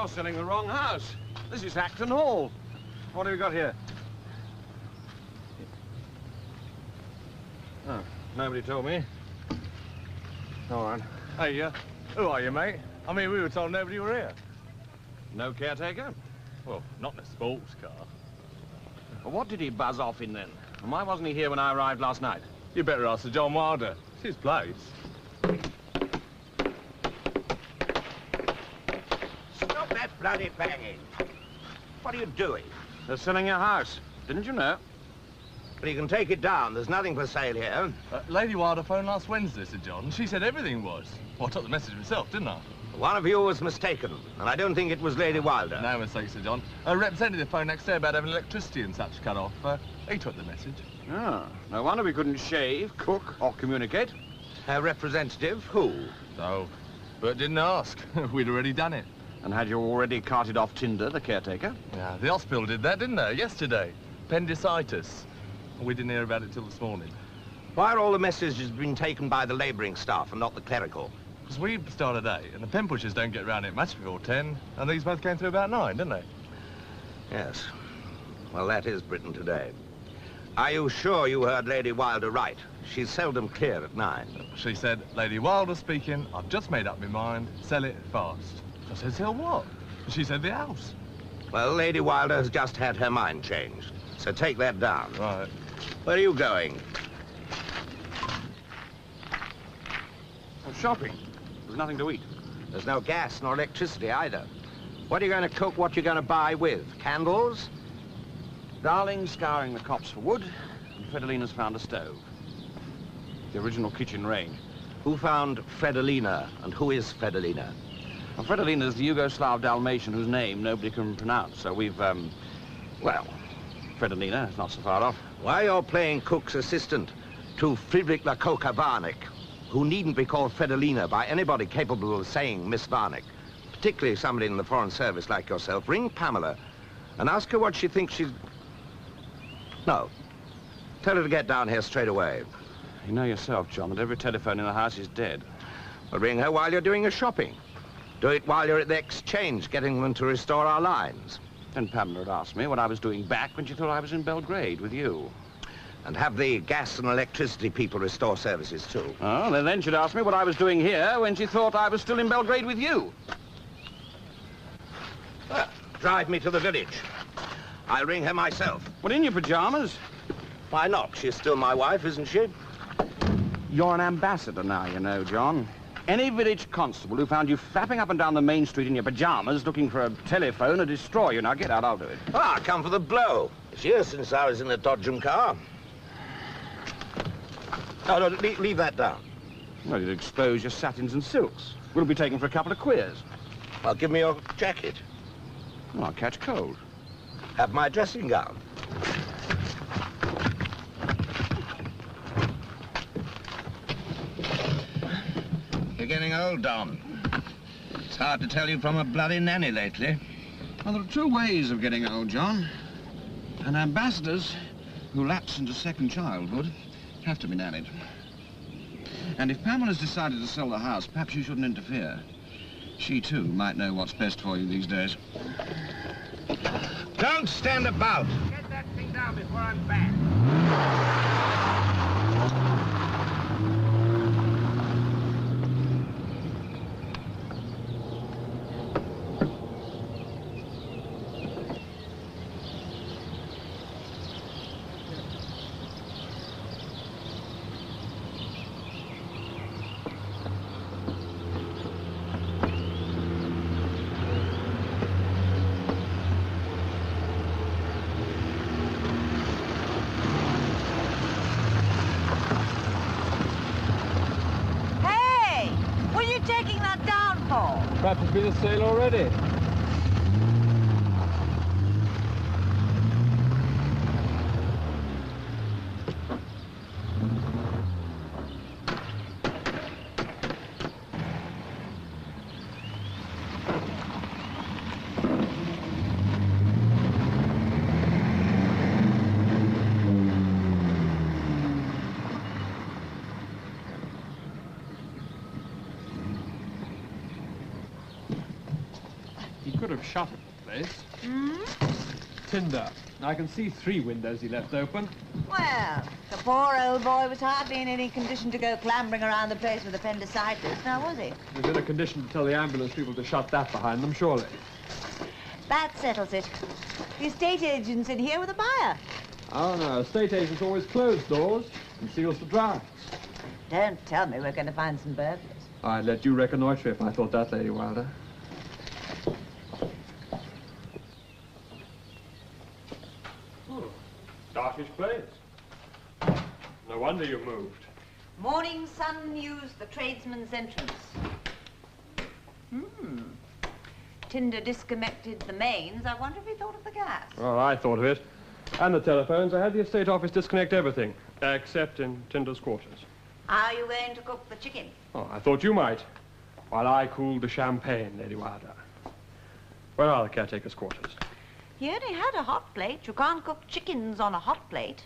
you're selling the wrong house. This is Acton Hall. What have you got here? Oh, nobody told me. All right. Hey, who are you, mate? I mean, we were told nobody were here. No caretaker? Well, not in a sports car. Well, what did he buzz off in then? And why wasn't he here when I arrived last night? You better ask Sir John Wilder. It's his place. Stop that bloody banging. What are you doing? They're selling your house. Didn't you know? But you can take it down. There's nothing for sale here. Lady Wilder phoned last Wednesday, Sir John. She said everything was. Well, I took the message myself, didn't I? One of you was mistaken, and I don't think it was Lady Wilder. No mistake, Sir John. A representative phoned next day about having electricity and such cut off. He took the message. Ah, no wonder we couldn't shave, cook, or communicate. A representative? Who? No, but didn't ask. We'd already done it. And had you already carted off Tinder, the caretaker? Yeah, the hospital did that, didn't they? Yesterday. Appendicitis. We didn't hear about it till this morning. Why are all the messages being taken by the labouring staff and not the clerical? Because we started at 8, and the pen pushers don't get round it much before 10, and these both came through about 9, didn't they? Yes. Well, that is Britain today. Are you sure you heard Lady Wilder right? She's seldom clear at 9. She said, Lady Wilder speaking, I've just made up my mind, sell it fast. I said, sell what? She said, the house. Well, Lady Wilder has just had her mind changed, so take that down. Right. Where are you going? Well, shopping. There's nothing to eat. There's no gas nor electricity either. What are you going to cook? What are you going to buy with? Candles? Darling's scouring the copse for wood, and Fredolina's found a stove. The original kitchen range. Who found Fredolina, and who is Fredolina? Well, Fredolina's the Yugoslav Dalmatian whose name nobody can pronounce, so we've, well, Fredolina is not so far off. Why, you're playing cook's assistant to Friedrich Lakoka Varnick, who needn't be called Fredolina by anybody capable of saying Miss Varnick, particularly somebody in the Foreign Service like yourself. Ring Pamela and ask her what she thinks she's... No. Tell her to get down here straight away. You know yourself, John, that every telephone in the house is dead. Well, ring her while you're doing your shopping. Do it while you're at the exchange, getting them to restore our lines. Then Pamela had asked me what I was doing back when she thought I was in Belgrade with you. And have the gas and electricity people restore services, too. Oh, then she'd ask me what I was doing here when she thought I was still in Belgrade with you. Well, drive me to the village. I'll ring her myself. What, in your pajamas? Why not? She's still my wife, isn't she? You're an ambassador now, you know, John. Any village constable who found you flapping up and down the main street in your pajamas looking for a telephone would destroy you. Now, get out, I'll do it. Ah, come for the blow. It's years since I was in a Dodgem car. Oh, no, leave that down. Well, you'd expose your satins and silks. We'll be taken for a couple of queers. Well, give me your jacket. Well, I'll catch cold. Have my dressing gown. You're getting old, Don. It's hard to tell you from a bloody nanny lately. Well, there are two ways of getting old, John. And ambassadors who lapse into second childhood have to be nannied. And if Pamela's decided to sell the house, perhaps you shouldn't interfere. She, too, might know what's best for you these days. Don't stand about. Get that thing down before I'm back. Perhaps it's been a sale already. shut at the place. Hmm? Tinder. I can see 3 windows he left open. Well, the poor old boy was hardly in any condition to go clambering around the place with appendicitis, now was he? He was in a condition to tell the ambulance people to shut that behind them, surely. That settles it. The estate agent's in here with a buyer. Oh, no. Estate agents always close doors and seals the drafts. Don't tell me we're going to find some burglars. I'd let you reconnoitre if I thought that, Lady Wilder. Darkish place. No wonder you moved. Morning sun used the tradesman's entrance. Tinder disconnected the mains. I wonder if he thought of the gas. Well, I thought of it. And the telephones. I had the estate office disconnect everything, except in Tinder's quarters. How are you going to cook the chicken? Oh, I thought you might. While I cooled the champagne, Lady Wilder. Where are the caretaker's quarters? He only had a hot plate. You can't cook chickens on a hot plate.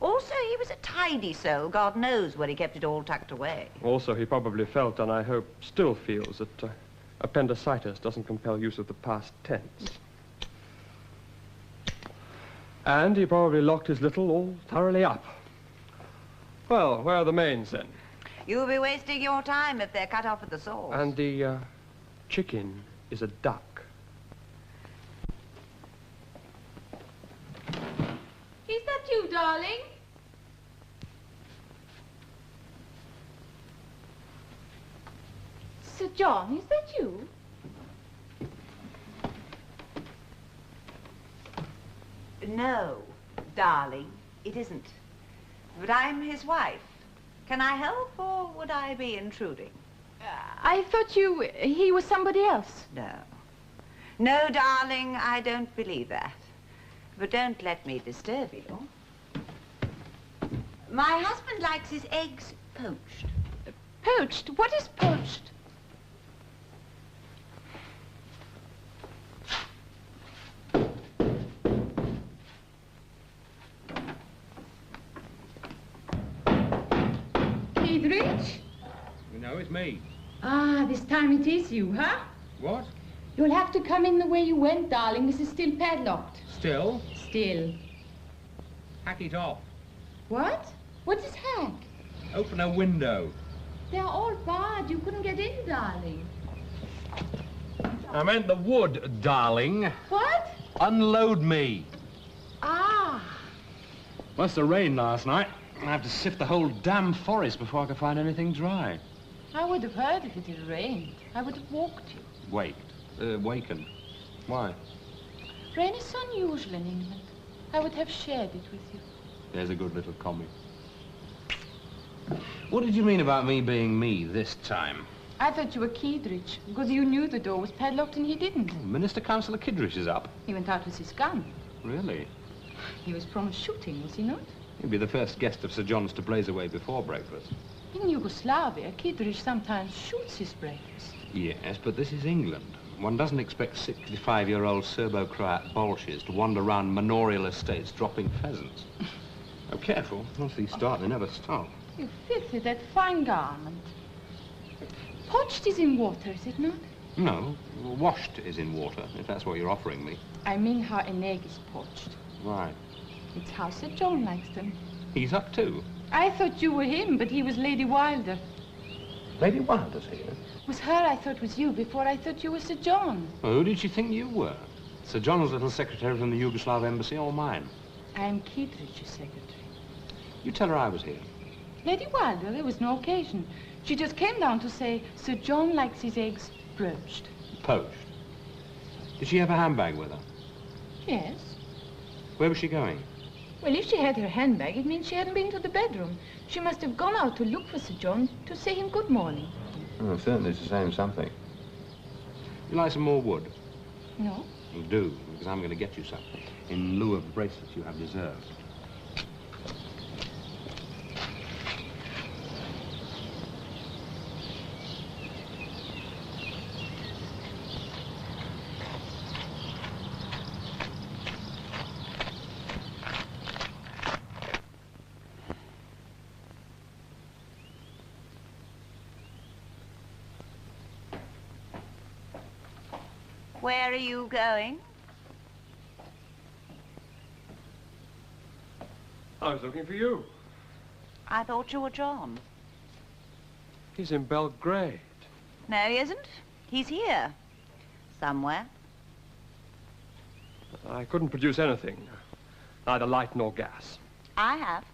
Also, he was a tidy soul. God knows where he kept it all tucked away. Also, he probably felt, and I hope still feels, that appendicitis doesn't compel use of the past tense. And he probably locked his little all thoroughly up. Well, where are the mains, then? You'll be wasting your time if they're cut off at the source. And the chicken is a duck. Is that you, darling? Sir John, is that you? No, darling, it isn't. But I'm his wife. Can I help, or would I be intruding? I thought he was somebody else. No. No, darling, I don't believe that. But don't let me disturb you. My husband likes his eggs poached. Poached? What is poached? Keithridge? No, it's me. Ah, this time it is you, huh? What? You'll have to come in the way you went, darling. This is still padlocked. Still? Still. Hack it off. What? What is hack? Open a window. They're all barred. You couldn't get in, darling. I meant the wood, darling. What? Unload me. Ah. Must have rained last night. I have to sift the whole damn forest before I could find anything dry. I would have heard if it had rained. I would have walked you. Wakened. Why? Rain is unusual in England. I would have shared it with you. There's a good little commie. What did you mean about me being me this time? I thought you were Keithridge, because you knew the door was padlocked and he didn't. Minister Councillor Kiddridge is up. He went out with his gun. Really? He was promised shooting, was he not? He'll be the first guest of Sir John's to blaze away before breakfast. In Yugoslavia, Kiddridge sometimes shoots his breakfast. Yes, but this is England. One doesn't expect 65-year-old Serbo-Croat bolshes to wander around manorial estates dropping pheasants. Oh, careful. Once these start, they never stop. You filthy, that fine garment. Poached is in water, is it not? No, washed is in water, if that's what you're offering me. I mean how an egg is poached. Right. It's how Sir John likes them. He's up too. I thought you were him, but he was Lady Wilder. Lady Wilder's here. It was her I thought was you before I thought you were Sir John. Well, who did she think you were? Sir John's little secretary from the Yugoslav embassy or mine? I'm Keithridge's secretary. You tell her I was here. Lady Wilder, there was no occasion. She just came down to say Sir John likes his eggs broached. Poached. Did she have a handbag with her? Yes. Where was she going? Well, if she had her handbag, it means she hadn't been to the bedroom. She must have gone out to look for Sir John to say him good morning. Oh, certainly it's the same something. You like some more wood? No? You do, because I'm going to get you some. In lieu of the bracelets you have reserved. Where are you going? I was looking for you. I thought you were John. He's in Belgrade. No, he isn't. He's here. Somewhere. I couldn't produce anything. Neither light nor gas. I have.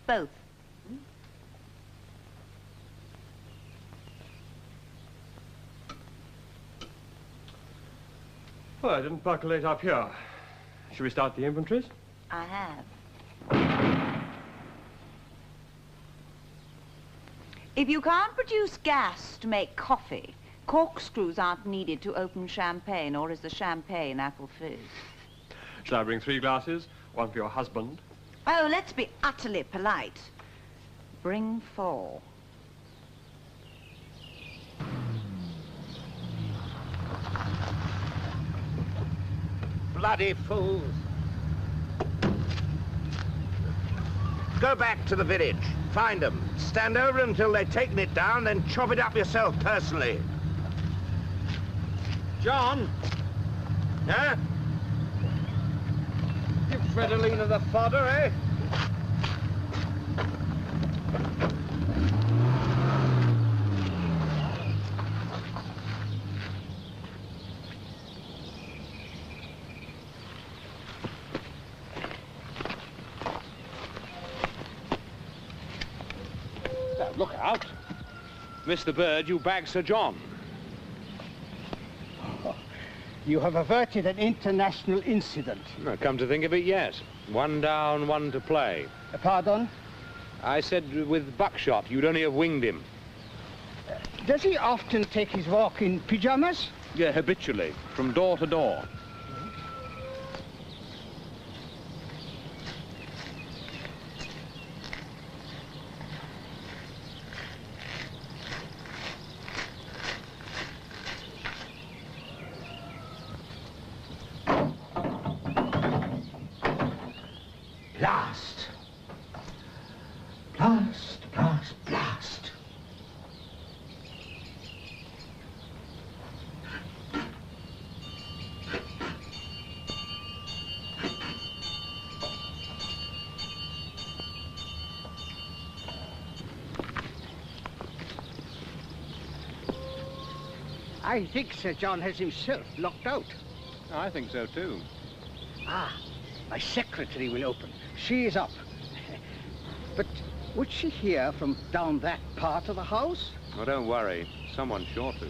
Both. Well, I didn't percolate up here. Shall we start the inventories? I have. If you can't produce gas to make coffee, corkscrews aren't needed to open champagne, or is the champagne apple fizz? Shall I bring 3 glasses? One for your husband. Oh, let's be utterly polite. Bring 4. Bloody fools. Go back to the village. Find them. Stand over until they've taken it down, then chop it up yourself personally. John? Huh? Give Fredolina the fodder, eh? Look out. Mr. Bird, you bagged Sir John. You have averted an international incident. No, come to think of it, yes. 1 down, 1 to play. Pardon? I said with buckshot, you'd only have winged him. Does he often take his walk in pyjamas? Yeah, habitually, from door to door. Blast! Blast, blast, blast. I think Sir John has himself locked out. I think so, too. Ah, my secretary will open. She is up. But would she hear from down that part of the house? Oh, don't worry. Someone's sure to.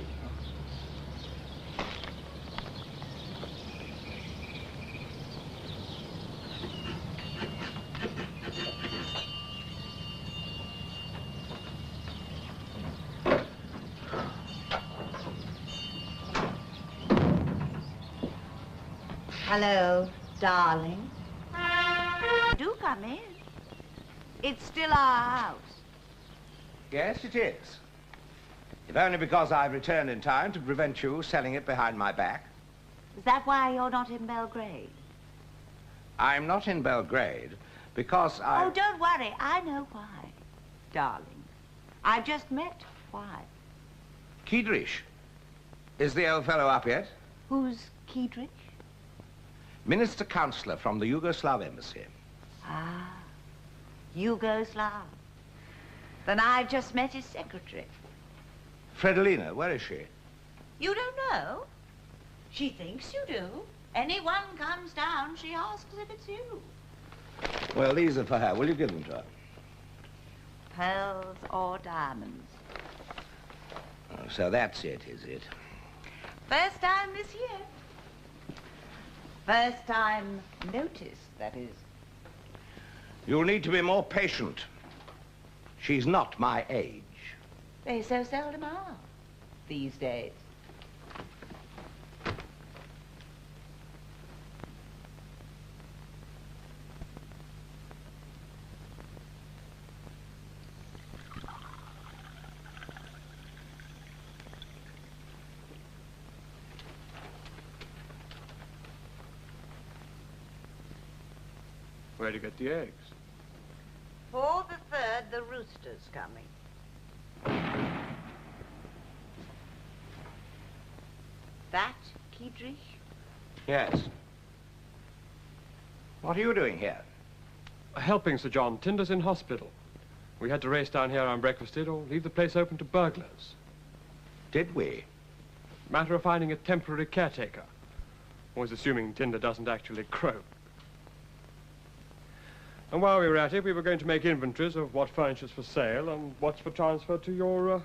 Hello, darling. Do come in. It's still our house. Yes, it is. If only because I've returned in time to prevent you selling it behind my back. Is that why you're not in Belgrade? I'm not in Belgrade because I... Oh, don't worry. I know why, darling. I've just met why. Kiedrich. Is the old fellow up yet? Who's Kiedrich? Minister Councillor from the Yugoslav Embassy. Ah, Yugoslav. Then I've just met his secretary. Fredolina, where is she? You don't know? She thinks you do. Anyone comes down, she asks if it's you. Well, these are for her. Will you give them to her? Pearls or diamonds? Oh, so that's it, is it? First time this year. First time notice, that is. You'll need to be more patient. She's not my age. They so seldom are these days. Where'd you get the eggs? For the 3rd, the rooster's coming. That key Kiedrich? Yes. What are you doing here? Helping Sir John. Tinder's in hospital. We had to race down here unbreakfasted or leave the place open to burglars. Did we? Matter of finding a temporary caretaker. Always assuming Tinder doesn't actually croak. And while we were at it, we were going to make inventories of what furniture's for sale and what's for transfer to your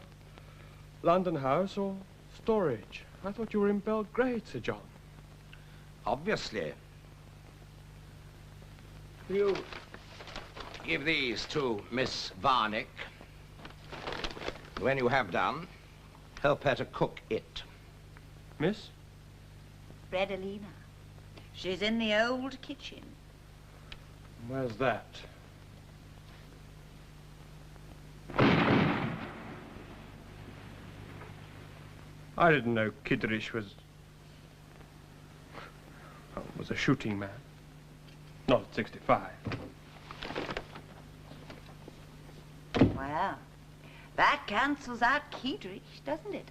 London house or storage. I thought you were in Belgrade, Sir John. Obviously. You give these to Miss Varnick. When you have done, help her to cook it. Miss? Fredolina. She's in the old kitchen. Where's that? I didn't know Kiedrich was a shooting man. Not at 65. Well, that cancels out Kiedrich, doesn't it?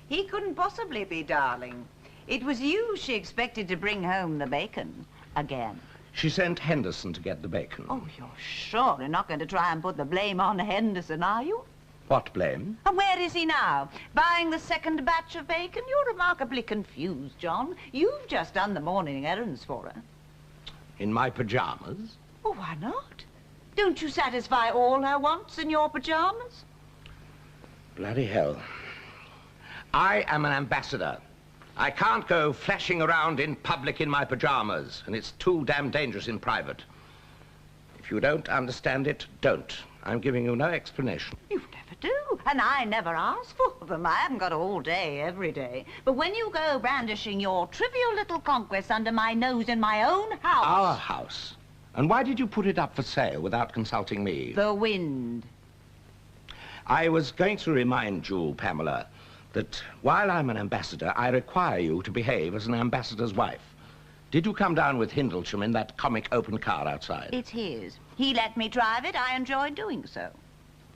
He couldn't possibly be Darling. It was you she expected to bring home the bacon again. She sent Henderson to get the bacon. Oh, you're surely not going to try and put the blame on Henderson, are you? What blame? And where is he now? Buying the second batch of bacon? You're remarkably confused, John. You've just done the morning errands for her. In my pajamas? Oh, why not? Don't you satisfy all her wants in your pajamas? Bloody hell. I am an ambassador. I can't go flashing around in public in my pajamas, and it's too damn dangerous in private. If you don't understand it, don't. I'm giving you no explanation. You never do, and I never ask for them. I haven't got all day, every day. But when you go brandishing your trivial little conquests under my nose in my own house... Our house? And why did you put it up for sale without consulting me? The wind. I was going to remind you, Pamela, that while I'm an ambassador, I require you to behave as an ambassador's wife. Did you come down with Hindlesham in that comic open car outside? It's his. He let me drive it. I enjoyed doing so.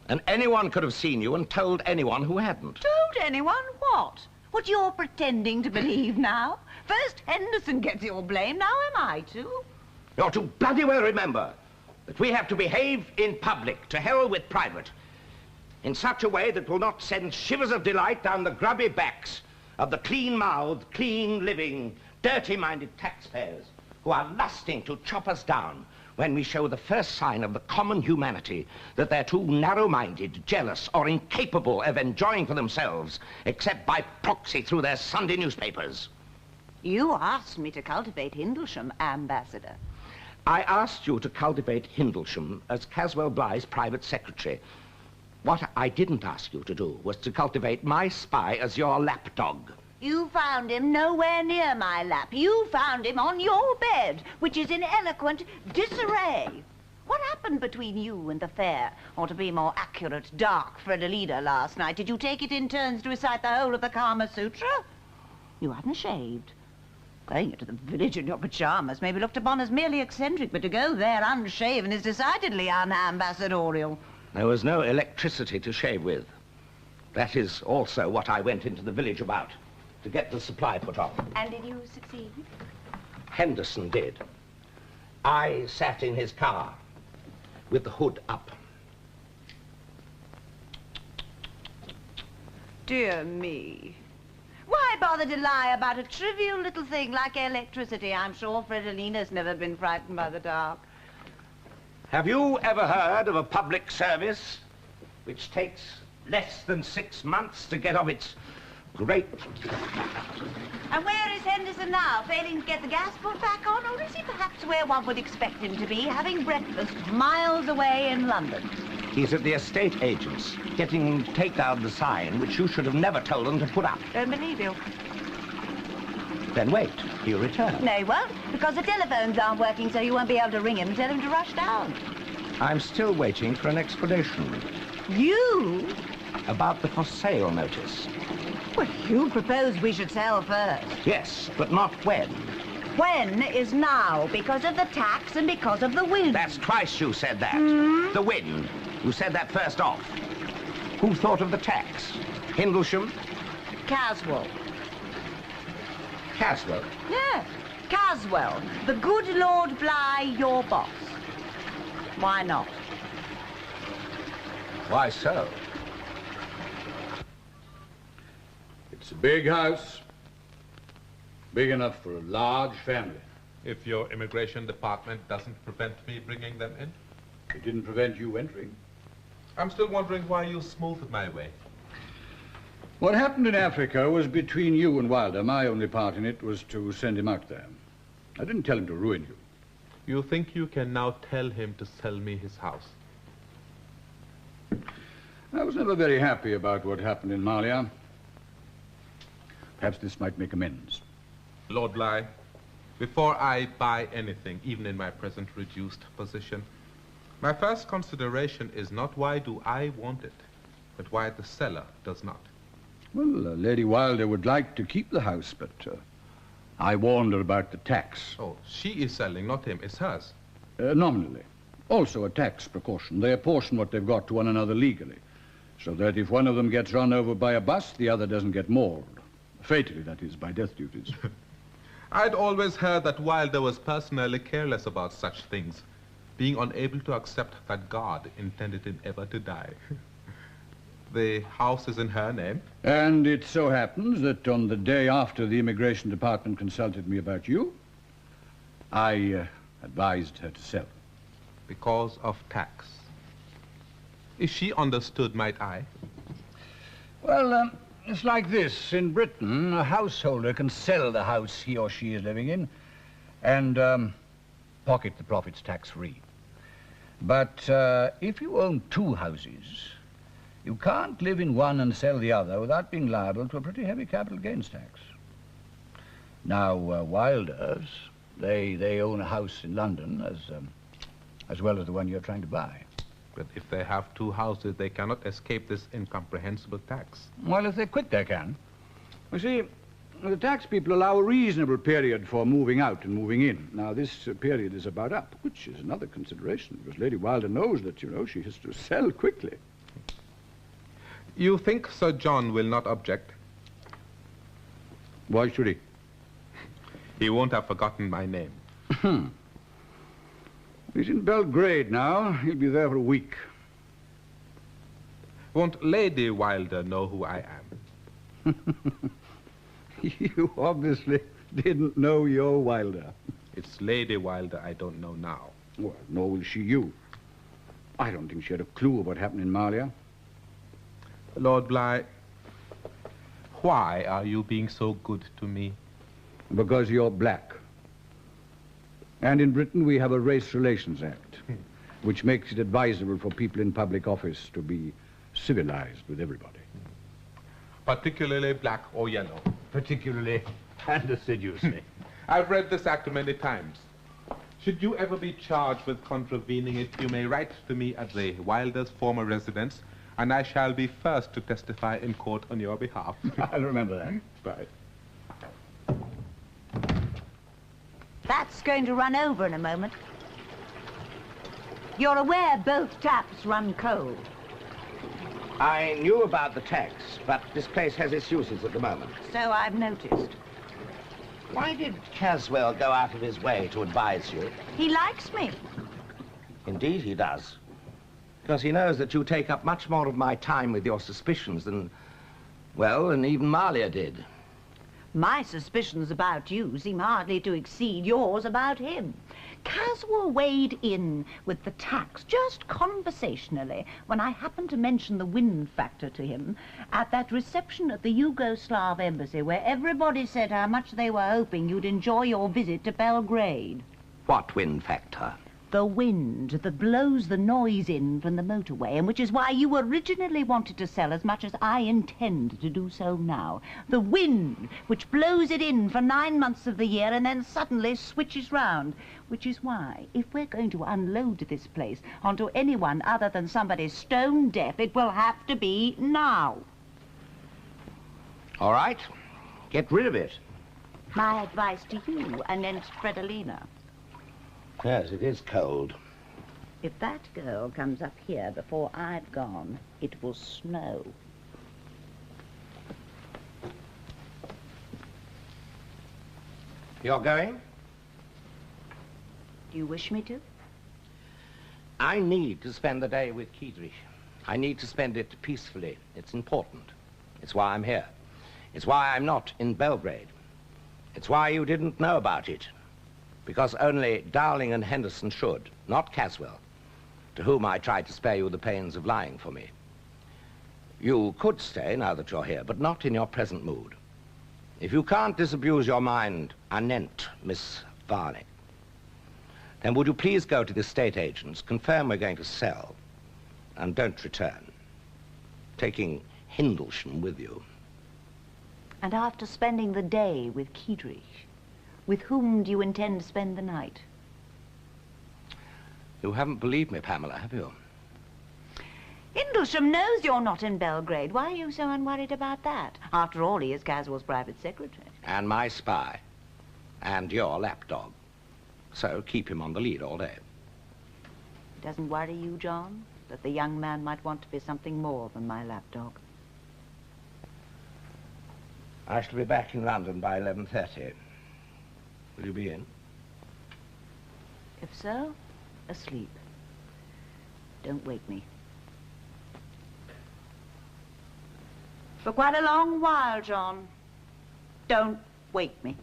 And anyone could have seen you and told anyone who hadn't. Told anyone what? What you're pretending to believe now? First Henderson gets your blame, now am I too? You're to bloody well remember that we have to behave in public, to hell with private, in such a way that will not send shivers of delight down the grubby backs of the clean-mouthed, clean-living, dirty-minded taxpayers who are lusting to chop us down when we show the first sign of the common humanity that they're too narrow-minded, jealous, or incapable of enjoying for themselves, except by proxy through their Sunday newspapers. You asked me to cultivate Hindlesham, Ambassador. I asked you to cultivate Hindlesham as Caswell Bligh's private secretary. What I didn't ask you to do was to cultivate my spy as your lapdog. You found him nowhere near my lap. You found him on your bed, which is in eloquent disarray. What happened between you and the fair, or to be more accurate, dark Fredolina last night? Did you take it in turns to recite the whole of the Kama Sutra? You hadn't shaved. Going into the village in your pajamas may be looked upon as merely eccentric, but to go there unshaven is decidedly unambassadorial. There was no electricity to shave with. That is also what I went into the village about, to get the supply put on. And did you succeed? Henderson did. I sat in his car with the hood up. Dear me. Why bother to lie about a trivial little thing like electricity? I'm sure Fredolina's never been frightened by the dark. Have you ever heard of a public service which takes less than 6 months to get off its great... And where is Henderson now? Failing to get the gas put back on? Or is he perhaps where one would expect him to be, having breakfast miles away in London? He's at the estate agents, getting them to take down the sign which you should have never told them to put up. Don't believe you. Then wait, he'll return. No, he won't, because the telephones aren't working, so you won't be able to ring him and tell him to rush down. I'm still waiting for an explanation. You? About the for sale notice. Well, you proposed we should sell first. Yes, but not when. When is now, because of the tax and because of the wind. That's twice you said that. The wind. You said that first off. Who thought of the tax? Hindlesham? Caswell. Caswell. Yes, Caswell, the good Lord Bligh, your boss. Why not? Why so? It's a big house. Big enough for a large family. If your immigration department doesn't prevent me bringing them in? It didn't prevent you entering. I'm still wondering why you smoothed my way. What happened in Africa was between you and Wilder. My only part in it was to send him out there. I didn't tell him to ruin you. You think you can now tell him to sell me his house? I was never very happy about what happened in Malia. Perhaps this might make amends. Lord Bligh, before I buy anything, even in my present reduced position, my first consideration is not why do I want it, but why the seller does not. Well, Lady Wilder would like to keep the house, but I warned her about the tax. Oh, she is selling, not him. It's hers. Nominally. Also a tax precaution. They apportion what they've got to one another legally, so that if one of them gets run over by a bus, the other doesn't get mauled. Fatally, that is, by death duties. I'd always heard that Wilder was personally careless about such things, being unable to accept that God intended him ever to die. The house is in her name? And it so happens that on the day after the immigration department consulted me about you, I advised her to sell. Because of tax. Is she understood, might I? Well, it's like this. In Britain, a householder can sell the house he or she is living in and pocket the profits tax-free. But if you own two houses, you can't live in one and sell the other without being liable to a pretty heavy capital gains tax. Now, Wilders, they own a house in London as well as the one you're trying to buy. But if they have two houses, they cannot escape this incomprehensible tax. Well, if they're quick, they can. You see, the tax people allow a reasonable period for moving out and moving in. Now, this period is about up, which is another consideration, because Lady Wilder knows that, you know, she has to sell quickly. You think Sir John will not object? Why should he? He won't have forgotten my name. He's in Belgrade now. He'll be there for a week. Won't Lady Wilder know who I am? You obviously didn't know your Wilder. It's Lady Wilder I don't know now. Well, nor will she you. I don't think she had a clue of what happened in Malia. Lord Bligh, why are you being so good to me? Because you're black. And in Britain we have a Race Relations Act, which makes it advisable for people in public office to be civilized with everybody. Particularly black or yellow? Particularly and assiduously. I've read this act many times. Should you ever be charged with contravening it, you may write to me at the Wilder's former residence, and I shall be first to testify in court on your behalf. I'll remember that. Bye. That's going to run over in a moment. You're aware both taps run cold. I knew about the tax, but this place has its uses at the moment. So I've noticed. Why did Caswell go out of his way to advise you? He likes me. Indeed he does. Because he knows that you take up much more of my time with your suspicions than, well, than even Malia did. My suspicions about you seem hardly to exceed yours about him. Caswell weighed in with the tax, just conversationally, when I happened to mention the wind factor to him at that reception at the Yugoslav embassy where everybody said how much they were hoping you'd enjoy your visit to Belgrade. What wind factor? The wind that blows the noise in from the motorway, and which is why you originally wanted to sell as much as I intend to do so now. The wind which blows it in for 9 months of the year and then suddenly switches round. Which is why, if we're going to unload this place onto anyone other than somebody stone deaf, it will have to be now. All right. Get rid of it. My advice to you, Anent Fredolina. Yes, it is cold. If that girl comes up here before I've gone, it will snow. You're going? Do you wish me to? I need to spend the day with Kiedrich. I need to spend it peacefully. It's important. It's why I'm here. It's why I'm not in Belgrade. It's why you didn't know about it. Because only Dowling and Henderson should, not Caswell, to whom I tried to spare you the pains of lying for me. You could stay now that you're here, but not in your present mood. If you can't disabuse your mind anent Miss Varnick, then would you please go to the estate agents, confirm we're going to sell, and don't return, taking Hindlesham with you. And after spending the day with Kiedrich, with whom do you intend to spend the night? You haven't believed me, Pamela, have you? Hindlesham knows you're not in Belgrade. Why are you so unworried about that? After all, he is Caswell's private secretary. And my spy. And your lapdog. So keep him on the lead all day. It doesn't worry you, John, that the young man might want to be something more than my lapdog? I shall be back in London by 11:30. Will you be in? If so, asleep. Don't wake me. For quite a long while, John. Don't wake me.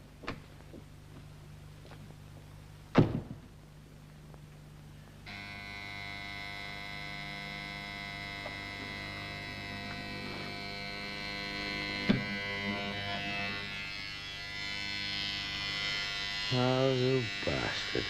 Oh, you bastard.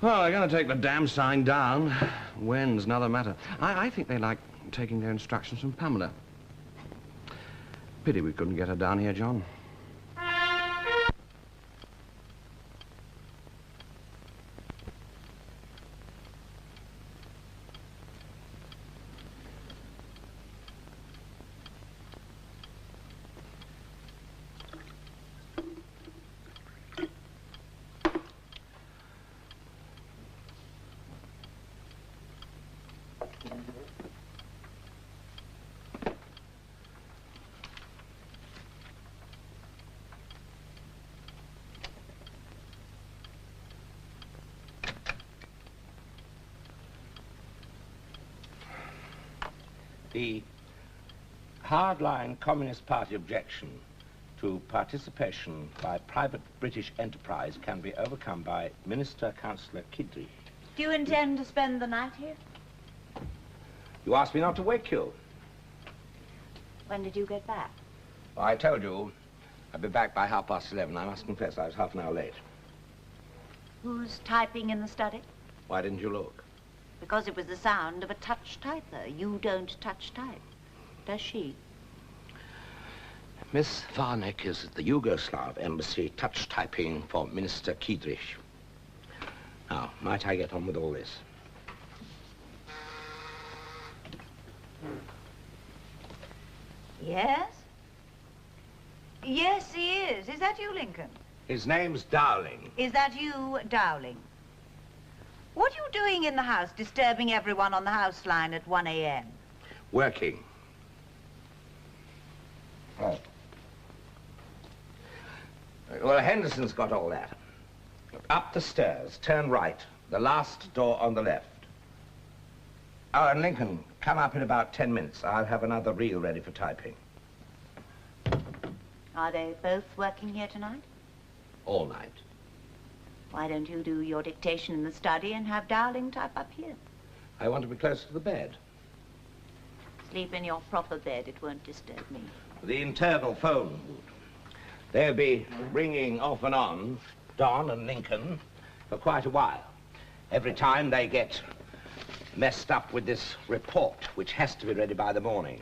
Well, they're going to take the damn sign down. When's another matter. I think they like taking their instructions from Pamela. Pity we couldn't get her down here, John. The hardline Communist Party objection to participation by private British enterprise can be overcome by Minister-Councillor Kiedrich. Do you intend to spend the night here? You asked me not to wake you. When did you get back? Well, I told you I'd be back by 11:30. I must confess I was half an hour late. Who's typing in the study? Why didn't you look? Because it was the sound of a touch typer. You don't touch type, does she? Miss Varnick is at the Yugoslav embassy touch typing for Minister Kiedrich. Now, might I get on with all this? Yes? Yes, he is. Is that you, Lincoln? His name's Dowling. Is that you, Dowling? What are you doing in the house, disturbing everyone on the house line at 1 a.m.? Working. Oh. Well, Henderson's got all that. Up the stairs, turn right, the last door on the left. Oh, and Lincoln, come up in about 10 minutes. I'll have another reel ready for typing. Are they both working here tonight? All night. Why don't you do your dictation in the study and have Dowling type up here? I want to be close to the bed. Sleep in your proper bed. It won't disturb me. The internal phone would. They'll be ringing off and on, Don and Lincoln, for quite a while. Every time they get messed up with this report, which has to be ready by the morning.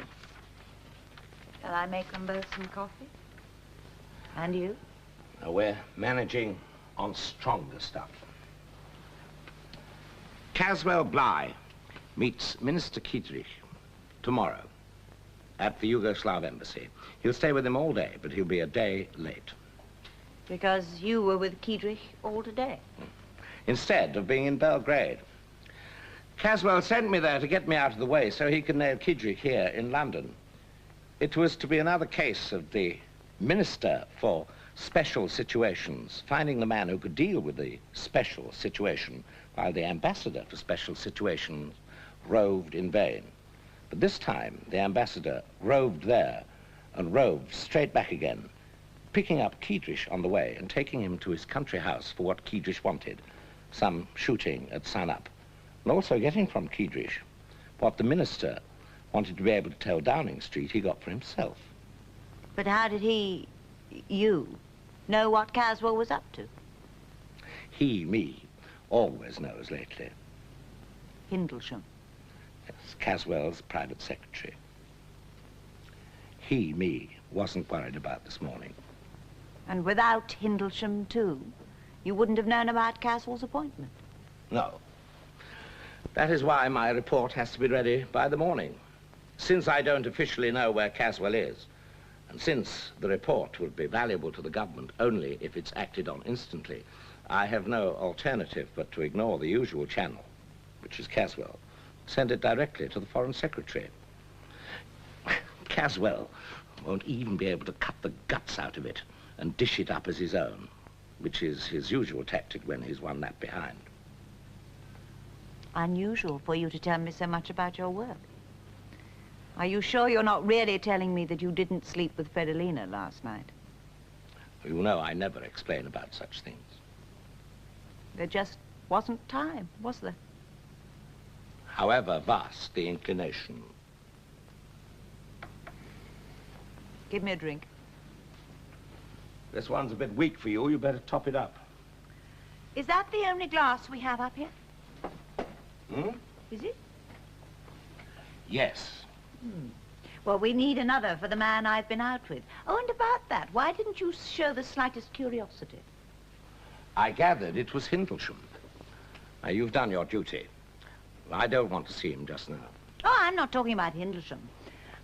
Shall I make them both some coffee? And you? Now, we're managing on stronger stuff. Caswell Bligh meets Minister Kiedrich tomorrow at the Yugoslav embassy. He'll stay with him all day, but he'll be a day late. Because you were with Kiedrich all today? Instead of being in Belgrade. Caswell sent me there to get me out of the way so he could nail Kiedrich here in London. It was to be another case of the Minister for Special Situations finding the man who could deal with the special situation, while the Ambassador for Special Situations roved in vain. But this time, the Ambassador roved there and roved straight back again, picking up Kiedrich on the way and taking him to his country house for what Kiedrich wanted, some shooting at sun-up, and also getting from Kiedrich what the Minister wanted to be able to tell Downing Street he got for himself. But how did you, know what Caswell was up to? He, me, always knows lately. Hindlesham. Yes, Caswell's private secretary. He, me, wasn't worried about this morning. And without Hindlesham, too, you wouldn't have known about Caswell's appointment? No. That is why my report has to be ready by the morning. Since I don't officially know where Caswell is, and since the report will be valuable to the government only if it's acted on instantly, I have no alternative but to ignore the usual channel, which is Caswell. Send it directly to the Foreign Secretary. Caswell won't even be able to cut the guts out of it and dish it up as his own, which is his usual tactic when he's one lap behind. Unusual for you to tell me so much about your work. Are you sure you're not really telling me that you didn't sleep with Fredolina last night? You know I never explain about such things. There just wasn't time, was there? However vast the inclination. Give me a drink. This one's a bit weak for you. You better top it up. Is that the only glass we have up here? Hmm? Is it? Yes. Well, we need another for the man I've been out with. Oh, and about that, why didn't you show the slightest curiosity? I gathered it was Hindlesham. Now, you've done your duty. I don't want to see him just now. Oh, I'm not talking about Hindlesham.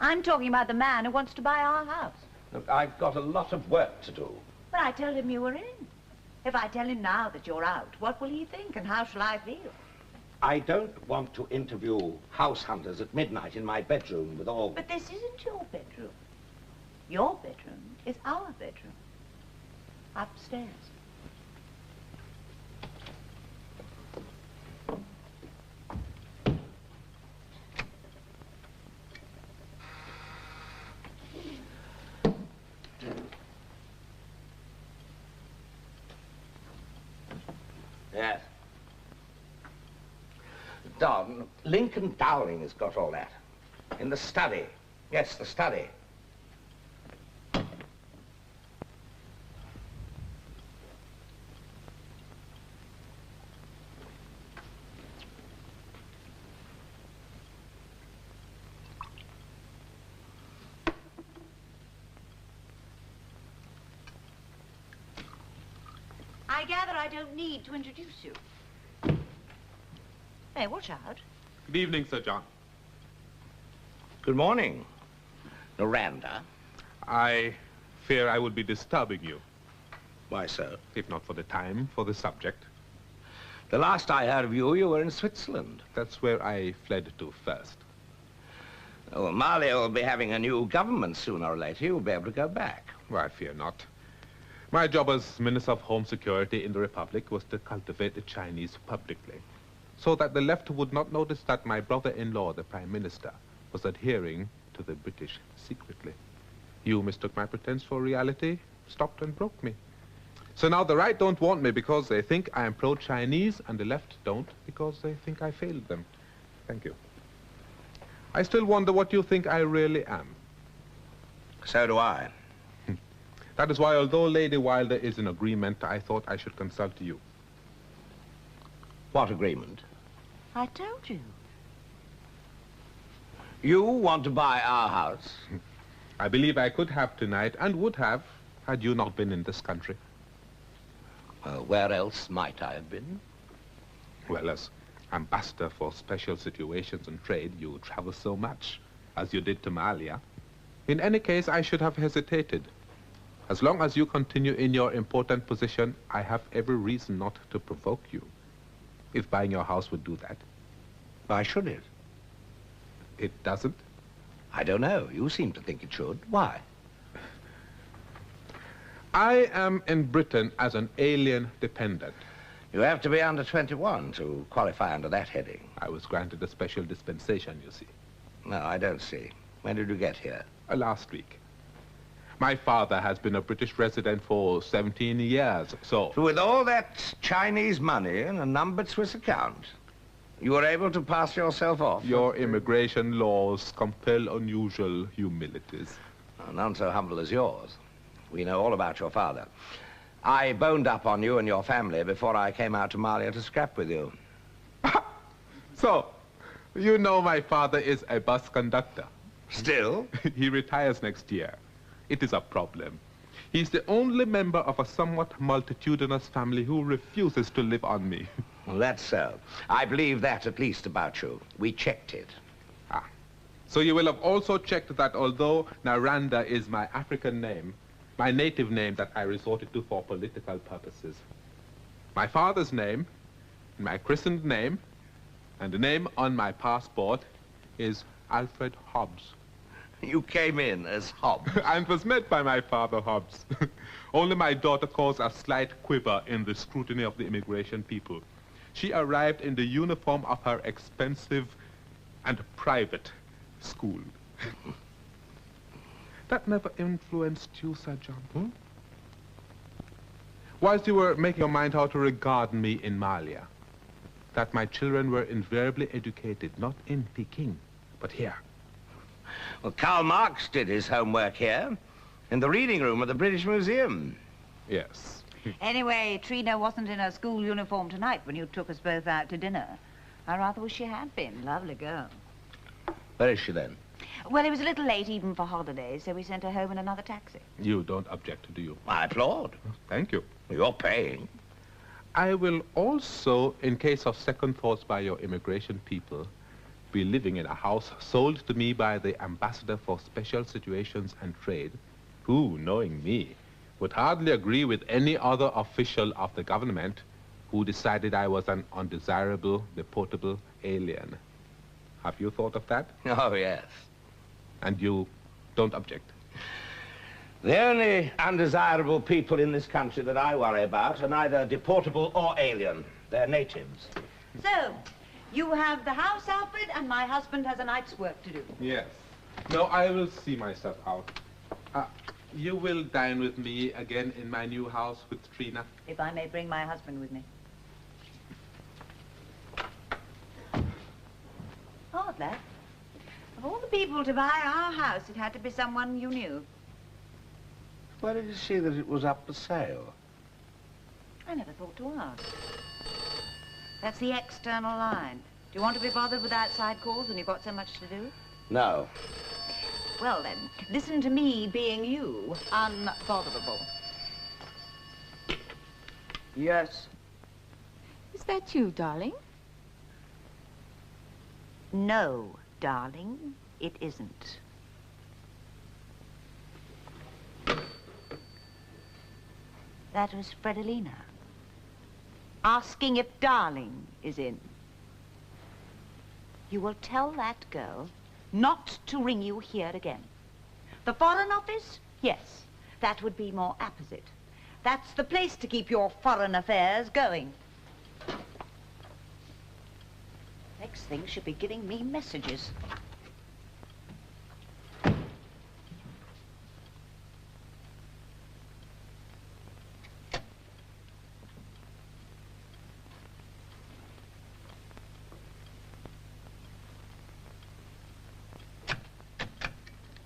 I'm talking about the man who wants to buy our house. Look, I've got a lot of work to do. But I told him you were in. If I tell him now that you're out, what will he think and how shall I feel? I don't want to interview house hunters at midnight in my bedroom with all... But this isn't your bedroom. Your bedroom is our bedroom. Upstairs. Yes. Don, Lincoln Dowling has got all that. In the study. Yes, the study. I gather I don't need to introduce you. Hey, watch out. Good evening, Sir John. Good morning, Miranda. I fear I would be disturbing you. Why so? If not for the time, for the subject. The last I heard of you, you were in Switzerland. That's where I fled to first. Oh, Mali will be having a new government sooner or later. You'll be able to go back. Well, I fear not. My job as Minister of Home Security in the Republic was to cultivate the Chinese publicly, so that the left would not notice that my brother-in-law, the Prime Minister, was adhering to the British secretly. You mistook my pretense for reality, stopped and broke me. So now the right don't want me because they think I am pro-Chinese, and the left don't because they think I failed them. Thank you. I still wonder what you think I really am. So do I. That is why, although Lady Wilder is in agreement, I thought I should consult you. What agreement? I told you. You want to buy our house? I believe I could have tonight, and would have, had you not been in this country. Where else might I have been? Well, as ambassador for special situations and trade, you travel so much, as you did to Malia. In any case, I should have hesitated. As long as you continue in your important position, I have every reason not to provoke you. If buying your house would do that. Why should it? It doesn't? I don't know. You seem to think it should. Why? I am in Britain as an alien dependent. You have to be under 21 to qualify under that heading. I was granted a special dispensation, you see. No, I don't see. When did you get here? Last week. My father has been a British resident for 17 years, so with all that Chinese money in a numbered Swiss account, you were able to pass yourself off? Your immigration laws compel unusual humilities. None so humble as yours. We know all about your father. I boned up on you and your family before I came out to Malia to scrap with you. So, you know my father is a bus conductor. Still? He retires next year. It is a problem. He's the only member of a somewhat multitudinous family who refuses to live on me. Well, that's so. I believe that at least about you. We checked it. So you will have also checked that although Naranda is my African name, my native name that I resorted to for political purposes, my father's name, my christened name, and the name on my passport is Alfred Hobbs. You came in as Hobbs. And was met by my father, Hobbs. Only my daughter caused a slight quiver in the scrutiny of the immigration people. She arrived in the uniform of her expensive and private school. That never influenced you, Sir John? Whilst you were making your mind how to regard me in Malia, that my children were invariably educated, not in Peking, but here. Well, Karl Marx did his homework here, in the reading room of the British Museum. Yes. Anyway, Trina wasn't in her school uniform tonight when you took us both out to dinner. I rather wish she had been. Lovely girl. Where is she then? Well, it was a little late even for holidays, so we sent her home in another taxi. You don't object, do you? I applaud. Thank you. You're paying. I will also, in case of second thoughts by your immigration people, be living in a house sold to me by the ambassador for special situations and trade, who, knowing me, would hardly agree with any other official of the government who decided I was an undesirable, deportable alien. Have you thought of that? Oh, yes. And you don't object? The only undesirable people in this country that I worry about are neither deportable or alien. They're natives. So, you have the house, Alfred, and my husband has a night's work to do. Yes. No, I will see myself out. You will dine with me again in my new house with Trina? If I may bring my husband with me. Odd, that. Of all the people to buy our house, it had to be someone you knew. Where did you see that it was up for sale? I never thought to ask. That's the external line. Do you want to be bothered with outside calls when you've got so much to do? No. Well, then, listen to me being you, unbotherable. Yes. Is that you, darling? No, darling, it isn't. That was Fredolina. Asking if Darling is in. You will tell that girl not to ring you here again. The Foreign Office? Yes, that would be more apposite. That's the place to keep your foreign affairs going. Next thing she'll be giving me messages.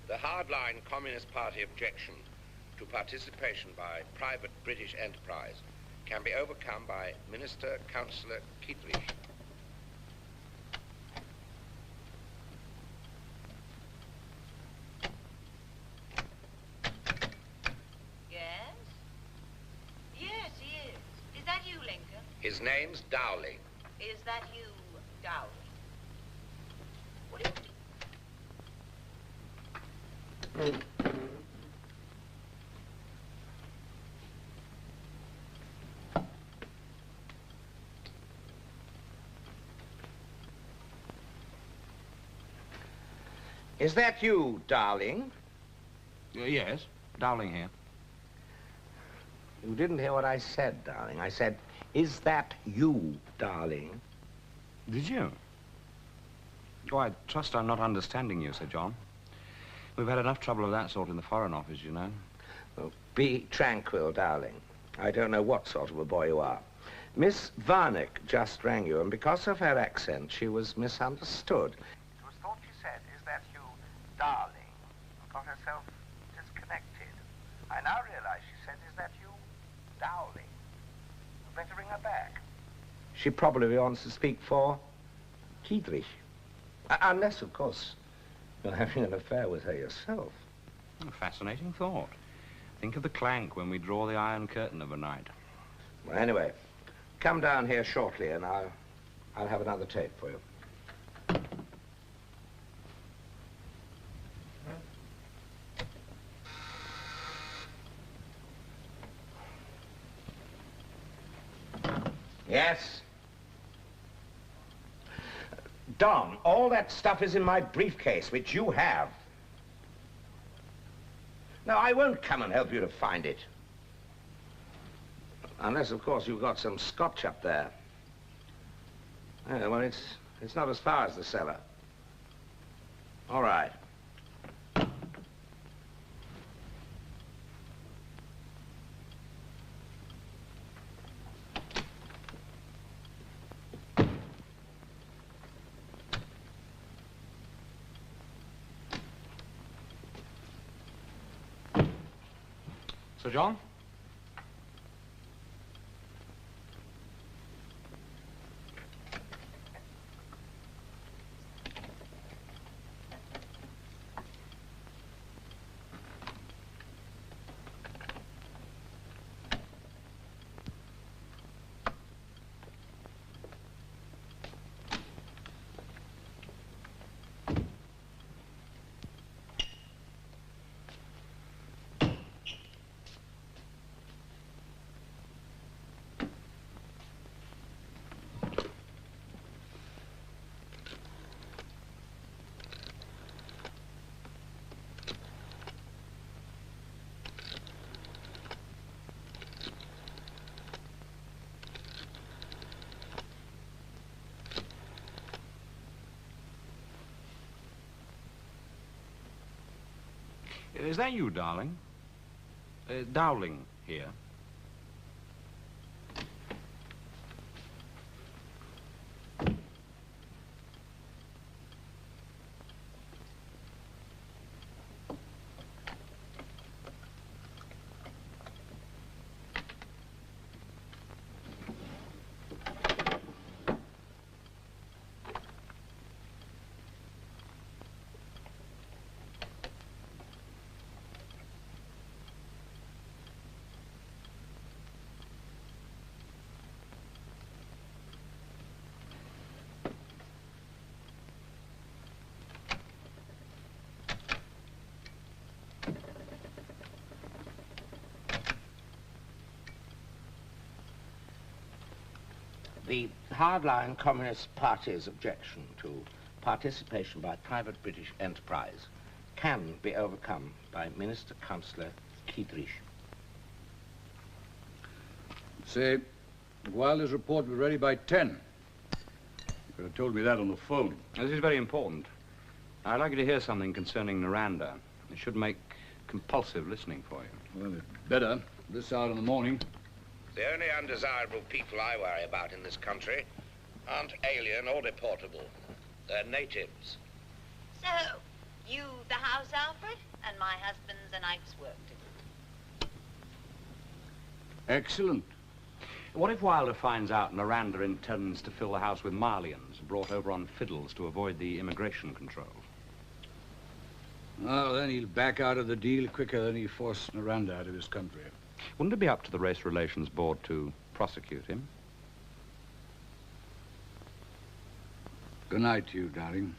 The hardline Communist Party objection to participation by private British enterprise can be overcome by Minister Councillor Keithley. Yes? Yes, he is. Is that you, Lincoln? His name's Dowling. Is that you, Dowling? What do you do? Is that you, Darling? Yes, Dowling here. You didn't hear what I said, darling. I said, is that you, darling? Did you? Oh, I trust I'm not understanding you, Sir John. We've had enough trouble of that sort in the Foreign Office, you know. Oh, be tranquil, darling. I don't know what sort of a boy you are. Miss Varnick just rang you, and because of her accent, she was misunderstood. It was thought she said, is that you, darling, and got herself disconnected. I now realize she said, is that you, Dowling? You better ring her back. She probably wants to speak for Keithley. Unless, of course, you're having an affair with her yourself. A fascinating thought. Think of the clank when we draw the Iron Curtain of a night. Well, anyway, come down here shortly and I'll have another tape for you. Yes? Don, all that stuff is in my briefcase, which you have. No, I won't come and help you to find it. Unless, of course, you've got some scotch up there. Yeah, well, it's not as far as the cellar. All right. Sir John? Is that you, darling? Dowling here. The hardline Communist Party's objection to participation by private British enterprise can be overcome by Minister Councillor Kiedrich. Say, Wilder's report will be ready by 10. You could have told me that on the phone. This is very important. I'd like you to hear something concerning Naranda. It should make compulsive listening for you. Well, better. This hour in the morning. The only undesirable people I worry about in this country aren't alien or deportable. They're natives. So, you the house, Alfred, and my husband's a night's work to do. Excellent. What if Wilder finds out Naranda intends to fill the house with Malians brought over on fiddles to avoid the immigration control? Well, then he'll back out of the deal quicker than he forced Naranda out of his country. Wouldn't it be up to the Race Relations Board to prosecute him? Good night to you, darling.